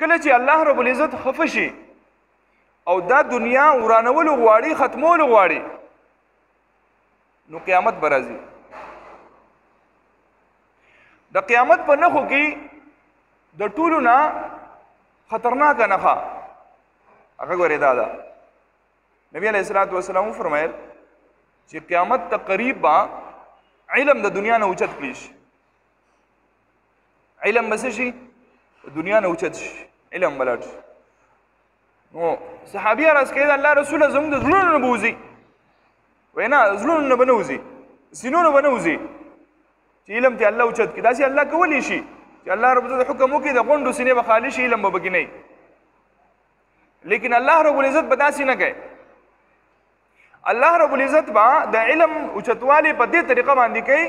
کله چې الله رب العزت خفه شي او دا دنیا ورانولو غواړي ختمولو غواړي نو قیامت به راځي. د قیامت په نښو کې د ټولو نه خطرناکه نښه هغه ګورې دا ده. نبی علیه الصلاۃ والسلام وفرمایل چې قیامت ته قریب به علم د دنیا نه اوچت کړي شي. علم به څه شي؟ د دنیا نه اوچت شي، علم به لاړ شي. نو صحابي عرض کوي الله رسوله زموږ د زړونو نه به وځي. وایي نه زړونو نه به نه وځي، سینو نه به نه وځي چې علم ته الله اوچت کړي. داسې الله کولی شي چې الله رب العزت حکم وکړي د غونډو سینې به خالي شي، علم به پکې نه وي. لیکن الله رب العزت به داسې نه کوي. الله رب العزت به د علم اوچتوالی په دې طریقه باندې کوي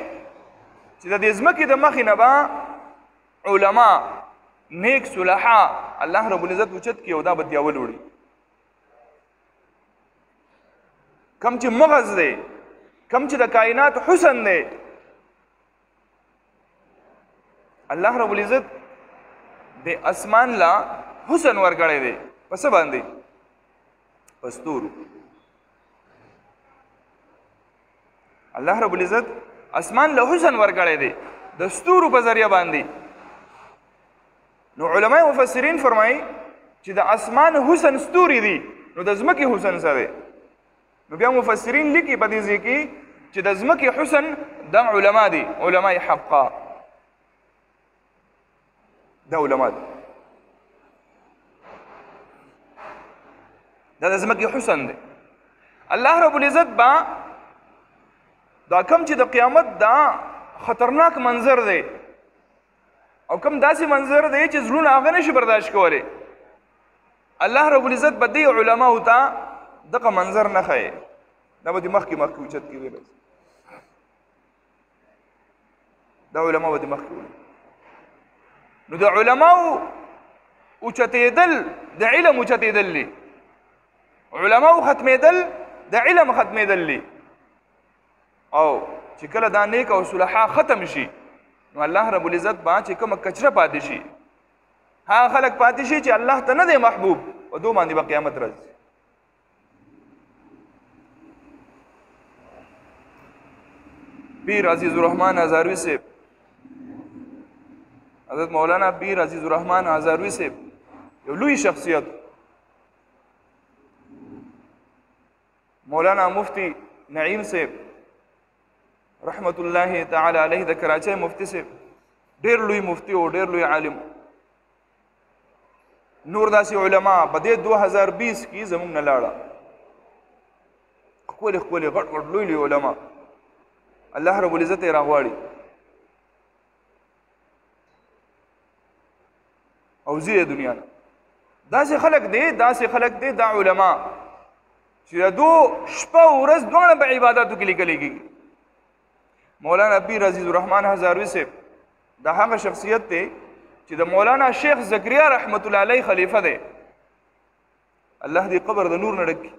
چې د دې ځمکې د مخې نه به علما نیک صلحا الله رب العزت اوچت کړي او دا به دیول وړي. کم چې مغز دی، کم چې د کائنات حسن دی، الله رب العزت د اسمان لا حسن ورکړی دی. په څه باندې؟ په ستورو. الله رب العزت اسمان له حسن ورکړی دی د ستورو په ذریعه باندې. نو علماء مفسرین فرمایي چې د اسمان حسن ستوري دي نو د ځمکې حسن څه دی؟ نو بیا مفسرین لیکي په دې ځای کې چې د ځمکې حسن د علما دي، علماء حقا دا علما دي. دا د ځمکې حسن دی. الله رب العزت با دا کم چې د قیامت دا خطرناک منظر دی او کم داسې منظر دی چې زړونه هغه نشي برداشت کولی. الله رب العزت به دې علماو ته دغه منظر نه ښیي، دا به دې مخکې اوچت کړي. دا علما به دې مخکې وي. نو د علماو اوچتېدل د علم اوچتېدل دي، علماو ختمېدل د علم ختمېدل دي. او چې کله دا نیک او صلحا ختم شي نو الله رب العزت با چې کومه کچره پاتې شي هغه خلک پاتې شي چې الله ته نه دی محبوب او دو باندې به قیامت راځي. پیر عزیز الرحمن هزاروی صاحب، حضرت مولانا پیر عزیز الرحمن هزاروی صاحب یو لوی شخصیت. مولانا مفتی نعیم صاحب رحمت الله تعالی علیه د کراچۍ مفتی صاحب ډېر لوی مفتی او ډېر لوی عالم. نور داسې علما په دې 2020 کې زموږ نه لاړه، ښکلي ښکلي غټ غټ لوی لوی علما الله رب العزت یې راغواړي او ځي د دنیا نه. داسې خلک دی دا علما چې د دو شپه او ورځ دواړه په عباداتو کې لیکلی کېږي. مولانا پیر عزیز الرحمن هزاروی صاحب دا هغه شخصیت دی چې د مولانا شیخ زکریا رحمت الله علیه خلیفه دی. الله دې قبر د نور نه ډک کړي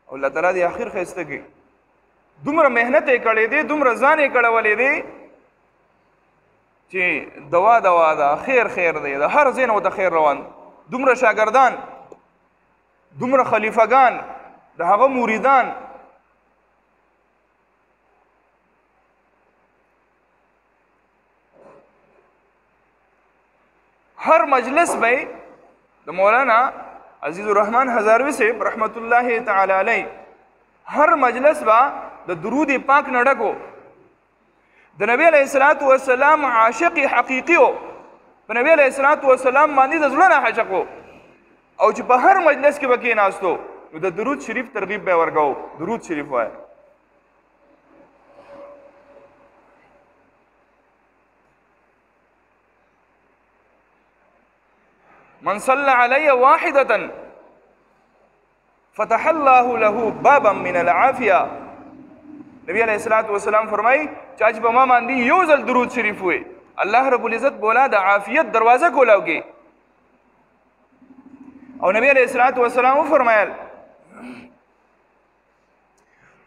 او الله تعالی دې آخر ښایسته کړي. دومره محنت یې کړی دی، دومره ځان یې کړولی دی چې دوا ده، خیر دی، د هر ځای نه ورته خیر روان. دومره شاګردان، دومره خلیفګان، د هغه مریدان، هر مجلس به د مولانا عزیز الرحمن هزاروی صاحب رحمت الله تعالی علیه هر مجلس به د درود پاک نه ډکو. د نبی علیه الصلاۃ والسلام عاشق حقیقي و، په نبی علیه الصلاۃ والسلام باندې د زړه نه عاشق و او چې په هر مجلس کې به کېناستو نو د درود شریف ترغیب به ورکاو. درود شریف وایه. من صلى علي واحدة فتح الله له بابا من العافية. نبی علیہ الصلوۃ والسلام فرمائی چا چې په ما باندې یو ځل درود شریف وي الله رب العزت بولا د عافیت دروازه کولاوږي. او نبی علیہ الصلوۃ والسلام فرمایل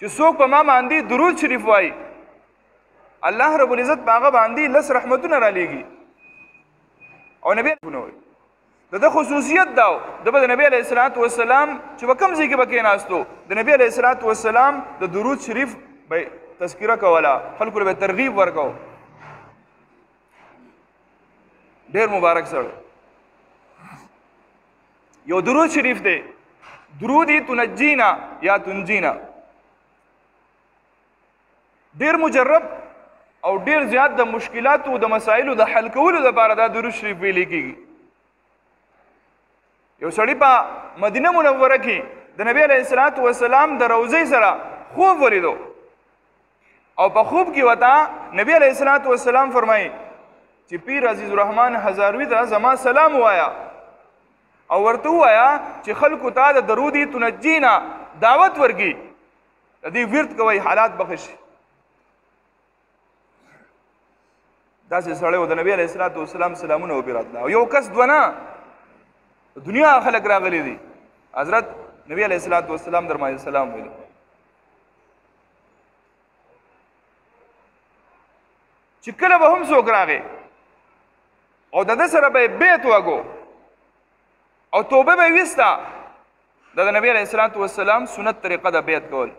چې څوک په ما باندې درود شریف وایي الله رب العزت هغه باندې لس رحمتونه را لېږي. او نبی د خصوصیت دا د نبی علیه الصلاۃ والسلام چې په کوم ځای کې به کېناستو د نبی علیه الصلاۃ والسلام د درود شریف به تذکره کوله خلکو به ترغیب ورکو ډېر مبارک سره یو درود شریف دی درودی تنجینا یا تنجینا ډېر مجرب او ډېر زیات د مشکلاتو د مسایلو د حل کولو لپاره دا درود شریف ویل کېږي یو سړی په مدینه منوره کې د نبی علیه الصلاۃ والسلام د روضې سره خوب ولیدو او په خوب کې وتا نبی علیه الصلاۃ والسلام فرمایي چې پیر عزیز الرحمن هزاروي ته زما سلام وایا او ورته وایا چې خلکو ته د درودی تنجینا دعوت ورکي د دې ورت کوي حالات بخشي داسې سړی و د نبی علیه الصلاۃ والسلام سلامونه وبراتله او یو کس دونه دنیا خلق راغلي دي حضرت نبی علیه الصلاۃ والسلام در باندې سلام ویلو چې کله به هم څوک راغی او د ده سره به یې بیت وکړو او توبه به یې ویسته دا د نبی علیه الصلاۃ والسلام سنت طریقه ده بیت کول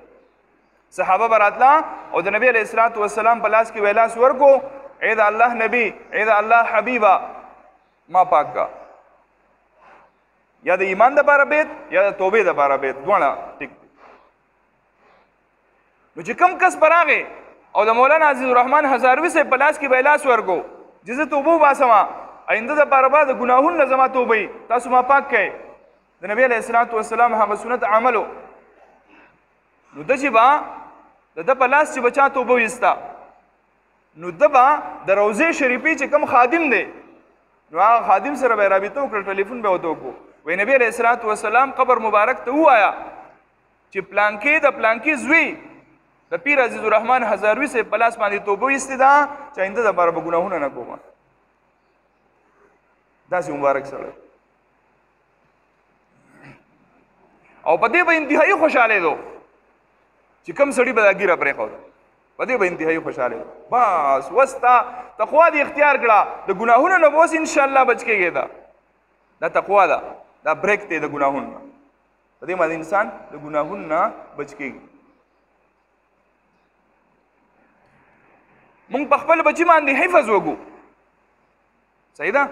صحابه به راتله او د نبی علیه الصلاۃ والسلام په لاس کې به یې لاس ورکړو ای د الله نبی ای د الله حبیبه ما پاک کا یا د ایمان دپاره بیت یا د توبې دپاره بیت دواړه ټیک دي نو چې کوم کس به راغی او د مولانا عزیز الرحمن هزاروي صاحب په لاس کې به یې لاس ورکړو چې زه توبه وباسمه آینده دپاره به د ګناهونو نه زما توبه وي تاسو ما پاک کړئ د نبی علیه الصلاۃ والسلام هغه سنت عملو نو ده چې به د ده په لاس چې به چا توبه ویسته نو ده به د روضې شریفې چې کوم خادم دی نو هغه خادم سره به یې رابطه وکړه ټلیفون به ورته وکړو وی نبی علیه الصلاۃ والسلام قبر مبارک ته ووایه چې پلانکې د پلانکې زوی د پیر عزیز الرحمن هزاروي صاحب په لاس باندې توبه ویستې ده چې آینده دپاره به ګناهونه نه کومه داسې مبارک سړی او په دې به انتهایي خوشحالېدو چې کوم سړي به دا ګیره پرېښوده په دې به انتهایي خوشحالېدو بس اوس تا تقوا دې اختیار کړه د ګناهونو نه به اوس انشاءالله بچ کېږې دا تقوا ده دا بریک دی د ګناهونو نه په دې باندې انسان د ګناهونو نه بچ کېږي مونږ په خپل بچي باندې حفظ وکړو صحیح ده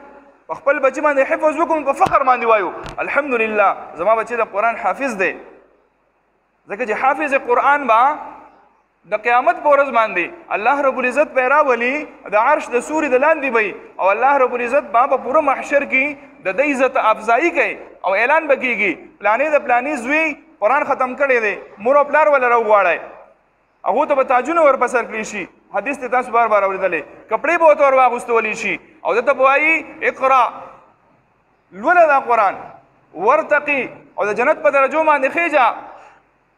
په خپل بچي باندې حفظ وکړو په فخر باندې وایو الحمدلله زما بچی د قرآن حافظ دی ځکه چې حافظ قرآن به د قیامت په ورځ باندې الله رب العزت به یې راولي د عرش د سوري د لاندې به او الله رب العزت به په پوره محشر کې د ده عزت افضایي کوي او اعلان به کېږي پلانې د پلانې زوی قرآن ختم کړی دی مور او پلار وله راوغواړئ هغو ته به تاجونه ورپسر کړي شي حدیث ته تاسو بار بار اورېدلی کپړې به ورته ور واغوستولی شي او ده ته به وایي اقرا لوله دا قرآن ورتقي او د جنت په درجو باندې خیجه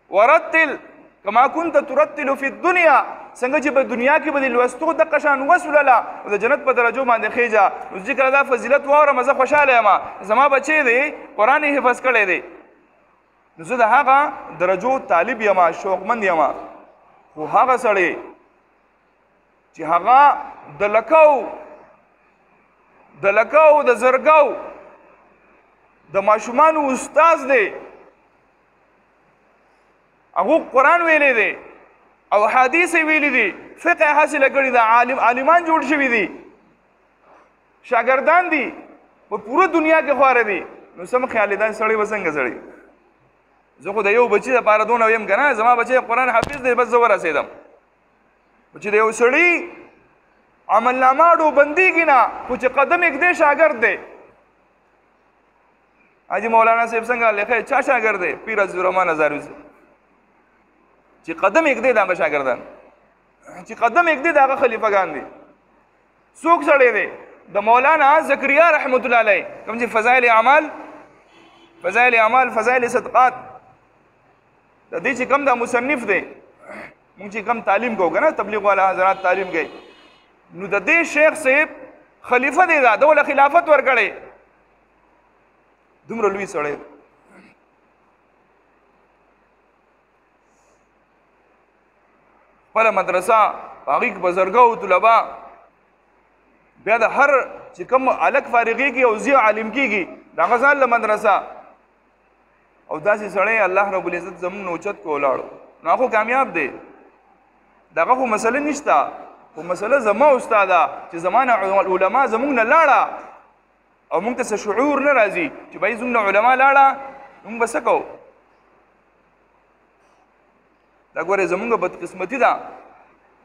ورتل کما كنت ترتل فی الدنیا څنګه چې په دنیا کې به د لوستو دقه شان وسولله او د جنت په درجو باندې خیجه نو ذکر دا فضیلت واورم زه خوشحاله یم زما بچی دی قرآن یې حفظ کړی دی نو زه د هغه درجو طالب یم شوقمند یم خو هغه سړی چې هغه د لکو د زرګو د ماشومانو استاز دی هغه قرآن ویلی دی او حدیث ویلی دی فقه حاصله کړې ده عالمان جوړ شوي دي شاګردان دي په پوره دنیا کې خواره دي نو سم خیال دا سړی به څنګه سړی زه خو د یو بچي دپاره دونه ویم که نه زما بچی قرآن حافظ دی بس زه ورسېدم چې د یو سړي عملنامه ډوبندېږي نه خو چې قدم ایږدی شاګرد دی حاجي مولانا صاحب څنګه لیکه چا شاګرد دی پیر عزیز الرحمن هزاروي صاحب چې قدم ایږدی د هغه شاګردان چې قدم ایږدی د هغه خلیفګان دي څوک سړی دی د مولانا زکریا رحمت الله علیه کوم چې فضایل اعمال فضایل صدقات د دې چې کوم دا مصنف دی مونږ چې کوم تعلیم کوو که نه تبلیغ والا حضرات تعلیم کوي نو د دې شیخ صاحب خلیفه دی دا دوله خلافت ورکړی دومره لوی سړی خپله مدرسه په هغې کې بزرګه او طلبا بیا د هر چې کوم هلک فارغېږي او زی عالم کېږي دغه ځان له مدرسه او داسې سړی الله رب العزت زموږ نه اوچت کو ولاړو نو خو کامیاب دی دغه خو مسله نشته خو مسله زما استاده چې زمانه علما زموږ نه لاړه او موږ ته څه شعور نه راځي چې بای زموږ نه علما لاړه موږ به څه کوو دا ګوره زموږ بدقسمتي ده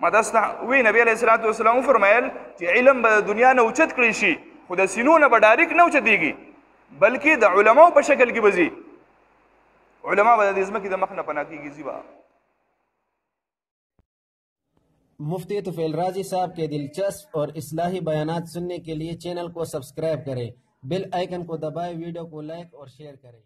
ما تاسو ته وی نبی علیه الصلاة والسلام وفرمایل چې علم به د دنیا نه اوچت کړی شي خو د سینو نه به ډایرکټ نه اوچتېږي بلکې د علماو په شکل کې به ځي علما به د ځمکې د مخ نه پناه کېږي ځي به मुफ्ती तुफैल राजी साहब के दिलचस्प और इस्लाही बयानात सुनने के लिए चैनल को सब्सक्राइब करें, बेल आइकन को दबाएं, वीडियो को लाइक और शेयर करें।